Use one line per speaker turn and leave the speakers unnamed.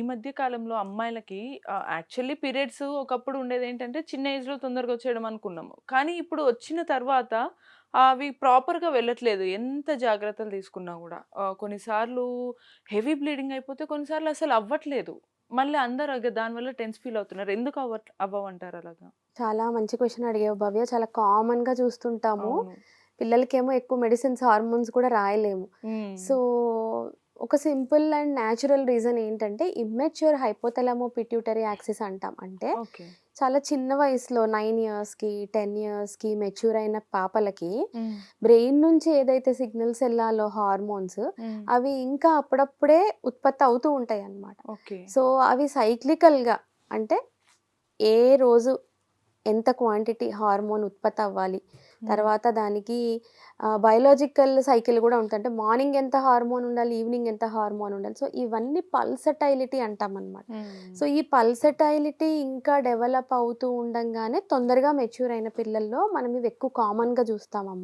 మధ్య కాలంలో అమ్మాయిలకి యాక్చువల్లీ పీరియడ్స్ ఒకప్పుడు ఉండేదేంటంటే చిన్న ఏజ్‌లో తొందరగా వచ్చేయడం అనుకున్నాము. కానీ ఇప్పుడు వచ్చిన తర్వాత అవి ప్రాపర్‌గా వెళ్ళట్లేదు. ఎంత జాగ్రత్తలు తీసుకున్నా గూడా. కొన్నిసార్లు హెవీ బ్లీడింగ్ అయిపోతే కొన్నిసార్లు అసలు అవ్వట్లేదు. మళ్ళీ అందరూ దానివల్ల టెన్స్ ఫీల్ అవుతున్నారు. ఎందుకు అవ్వవంటారు అలాగా?
చాలా మంచి క్వెషన్ అడిగావు భవ్య. చాలా కామన్‌గా చూస్తుంటాము.
అవును.
పిల్లలకేమో ఎక్కువ మెడిసిన్స్, హార్మోన్స్ కూడా రాయలేము.
హ్మ్.
సో, ఒక సింపుల్ అండ్ న్యాచురల్ రీజన్ ఏంటంటే, ఇమ్మెచ్యూర్ హైపోథాలమో పిట్యూటరీ యాక్సిస్ అంటాం. అంటే
ఓకే.
చాలా చిన్న వయసులో 9 ఇయర్స్‌కి, 10 ఇయర్స్‌కి మెచ్యూర్ అయిన పాపలకి
హ్మ్.
బ్రెయిన్ నుంచి ఏదైతే సిగ్నల్స్ ఎళ్ళాలో హార్మోన్స్,
హ్మ్.
అవి ఇంకా అప్పుడప్పుడే ఉత్పత్తి అవుతూ ఉంటాయన్నమాట.
ఓకే.
సో, అవి సైక్లికల్‌గా అంటే ఏ రోజు ఎంత క్వాంటిటీ హార్మోన్ ఉత్పత్తవ్వాలి.
హ్మ్.
తర్వాత దానికి బయోలాజికల్ సైకిల్ గూడా ఉంటది. అంటే మార్నింగ్ ఎంత హార్మోన్ ఉండాలి, ఈవినింగ్ ఎంత హార్మోన్ ఉండాలి. సో, ఇవన్నీ పల్సటైలిటీ అంటామనమాట.
హ్మ్.
సో, ఈ పల్సటైలిటీ ఇంకా డెవలప్ అవుతూ ఉండంగానే తొందరగా మెచ్యూర్ అయిన పిల్లల్లో మనం ఇవి ఎక్కువ కామన్‌గా జూస్తామమ్మ.